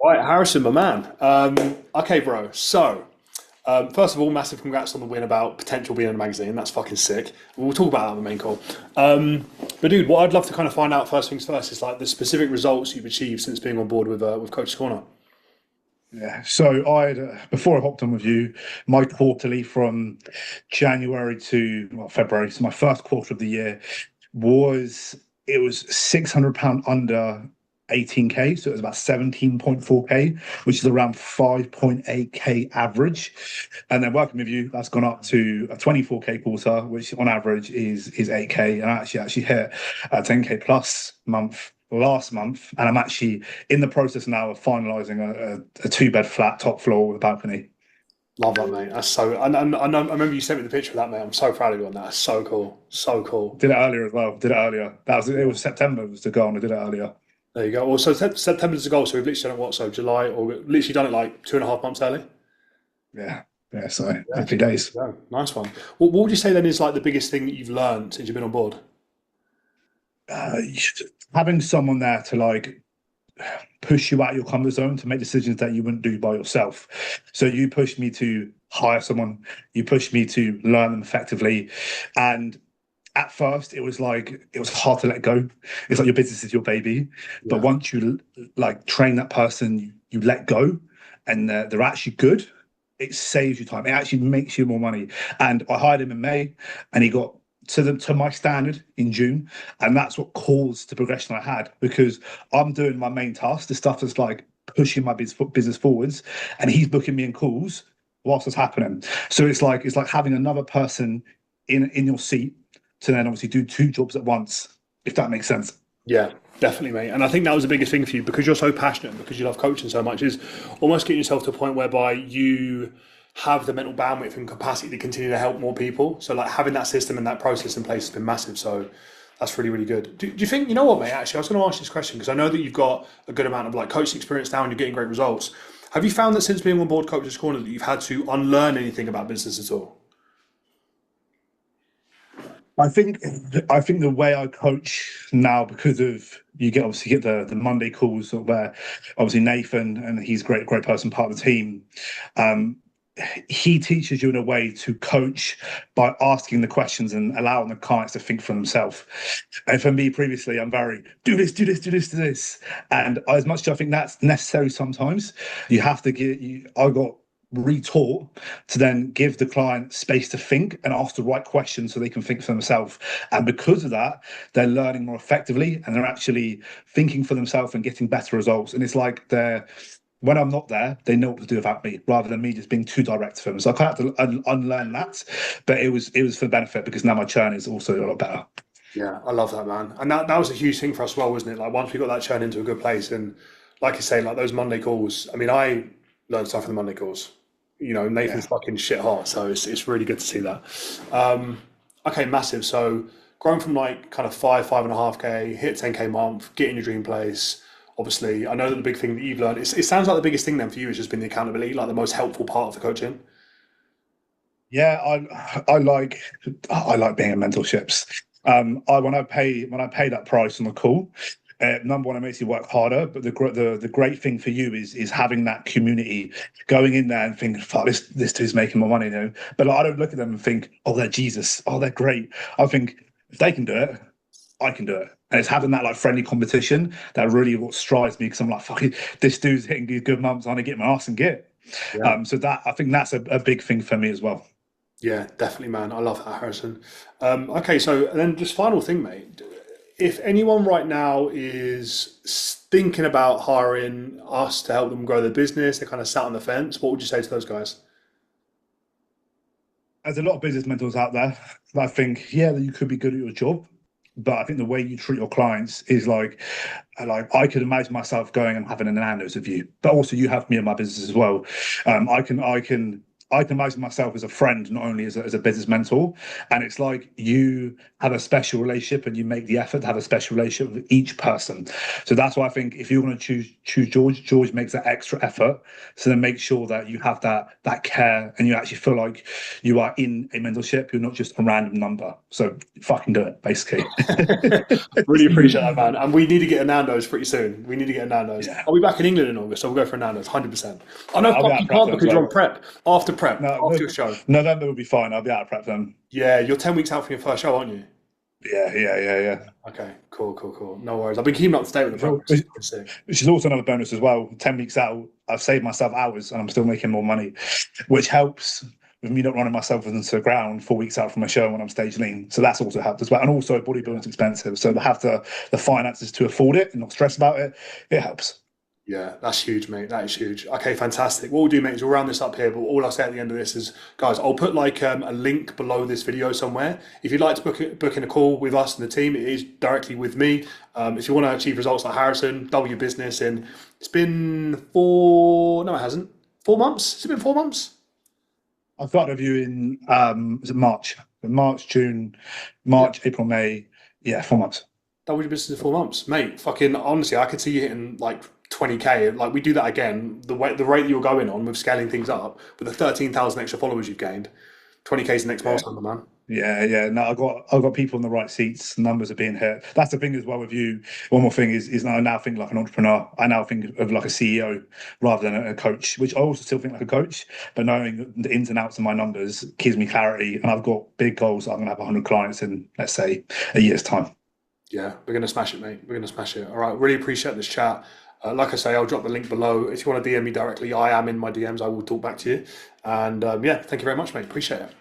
Right, Harrison, my man. Okay, bro. So, first of all, massive congrats on the win about potential being in a magazine. That's fucking sick. We'll talk about that on the main call. But dude, what I'd love to kind of find out first things first is like the specific results you've achieved since being on board with Coach's Corner. Yeah. So before I hopped on with you, my quarterly from January to February, so my first quarter of the year was it was £600 under 18k, so it was about 17.4k, which is around 5.8k average. And then working with you, that's gone up to a 24k quarter, which on average is 8k. And I actually hit a 10k plus month last month, and I'm actually in the process now of finalising a two-bed flat top floor with a balcony. Love that, mate. That's so. I remember you sent me the picture of that, mate. I'm so proud of you on that. That's so cool. So cool. Did it earlier as well. Did it earlier. It was September was the goal, and I did it earlier. There you go. Well, so September's the goal. So we've literally done it what? So July, or we've literally done it like 2.5 months early. Yeah, yeah. So Yeah. happy days. Yeah. Nice one. What would you say then is like the biggest thing that you've learned since you've been on board? Having someone there to like push you out of your comfort zone to make decisions that you wouldn't do by yourself. So you pushed me to hire someone, you pushed me to learn them effectively. And at first it was hard to let go. It's like your business is your baby. But Yeah. once you like train that person, you let go and they're actually good. It saves you time. It actually makes you more money. And I hired him in May and he got to my standard in June, and that's what caused the progression I had because I'm doing my main task, the stuff that's like pushing my business forwards, and he's booking me in calls whilst it's happening. So it's like having another person in your seat to then obviously do two jobs at once, if that makes sense. Yeah, definitely, mate. And I think that was the biggest thing for you because you're so passionate, and because you love coaching so much, is almost getting yourself to a point whereby you have the mental bandwidth and capacity to continue to help more people. So, like having that system and that process in place has been massive. So, that's really, really good. Do you think, you know what, mate? Actually, I was going to ask you this question because I know that you've got a good amount of like coaching experience now and you're getting great results. Have you found that since being on board Coach's Corner that you've had to unlearn anything about business at all? I think I think the way I coach now, because of you get obviously get the Monday calls where obviously Nathan and he's a great person, part of the team. Um, he teaches you in a way to coach by asking the questions and allowing the clients to think for themselves. And for me, previously, I'm very do this, do this, do this, do this, and as much as I think that's necessary, sometimes you have to get you. I got retaught to then give the client space to think and ask the right questions so they can think for themselves. And because of that, they're learning more effectively and they're actually thinking for themselves and getting better results. And it's like they're when I'm not there, they know what to do about me rather than me just being too direct to them. So I kind of have to unlearn that, but it was for the benefit because now my churn is also a lot better. Yeah, I love that, man. And that was a huge thing for us as well, wasn't it? Like once we got that churn into a good place and like you say, like those Monday calls, I mean, I learned stuff in the Monday calls. You know, Nathan's Yeah. fucking shit hot, so it's really good to see that. Okay, massive. So growing from like kind of 5.5k, hit 10k month, get in your dream place. Obviously, I know that the big thing that you've learned, it sounds like the biggest thing then for you has just been the accountability, like the most helpful part of the coaching. Yeah, I like being in mentorships. I when I pay that price on the call, number one, it makes you work harder. But the great thing for you is having that community, going in there and thinking, "Fuck, this dude's making more money," But like, I don't look at them and think, "Oh, they're Jesus. Oh, they're great." I think if they can do it, I can do it. And it's having that like friendly competition that really what strives me because I'm like, "Fuck it, this dude's hitting these good months. I'm gonna get my ass and get." Yeah. So that I think that's a big thing for me as well. Yeah, definitely, man. I love that, Harrison. Okay, so and then just final thing, mate. If anyone right now is thinking about hiring us to help them grow their business, they're kind of sat on the fence, what would you say to those guys? There's a lot of business mentors out there that I think, yeah, that you could be good at your job, but I think the way you treat your clients is like I could imagine myself going and having a Nando's with you, but also you have me in my business as well. I can I can imagine myself as a friend, not only as a business mentor. And it's like you have a special relationship and you make the effort to have a special relationship with each person. So that's why I think if you're going to choose George makes that extra effort. So then make sure that you have that care and you actually feel like you are in a mentorship. You're not just a random number. So fucking do it, basically. Really appreciate that, man. And we need to get a Nando's pretty soon. We need to get a Nando's. Yeah. I'll be back in England in August, so we'll go for a Nando's, 100%. I know I'll be fuck out you of prep can't then because as you're well. on prep. After prep, No, after your show. November will be fine. I'll be out of prep then. Yeah, you're 10 weeks out from your first show, aren't you? Yeah. Okay, cool. No worries. I've been keeping up to date with the Well, progress. It's sick. Which is also another bonus as well. 10 weeks out, I've saved myself hours and I'm still making more money, which helps with me not running myself into the ground 4 weeks out from a show when I'm stage lean. So that's also helped as well. And also bodybuilding's expensive. So to have the finances to afford it and not stress about it, it helps. Yeah, that's huge, mate. That is huge. Okay, fantastic. What we'll do, mate, is we'll round this up here. But all I'll say at the end of this is, guys, I'll put like a link below this video somewhere. If you'd like to book in a call with us and the team, it is directly with me. If you want to achieve results like Harrison, double your business in, it's been no, it hasn't. 4 months? Has it been 4 months? I started reviewing, was it March? April, May. Yeah, 4 months. Double your business in 4 months, mate. Fucking honestly, I could see you hitting like 20K. Like we do that again. The rate that you're going on with scaling things up with the 13,000 extra followers you've gained, 20K is the next milestone, man. Yeah. No, I've got people in the right seats. Numbers are being hit. That's the thing as well with you. One more thing is I now think like an entrepreneur. I now think of like a CEO rather than a coach, which I also still think like a coach. But knowing the ins and outs of my numbers gives me clarity, and I've got big goals. I'm going to have 100 clients in, let's say, a year's time. Yeah, we're going to smash it, mate. We're going to smash it. All right, really appreciate this chat. Like I say, I'll drop the link below. If you want to DM me directly, I am in my DMs. I will talk back to you. And yeah, thank you very much, mate. Appreciate it.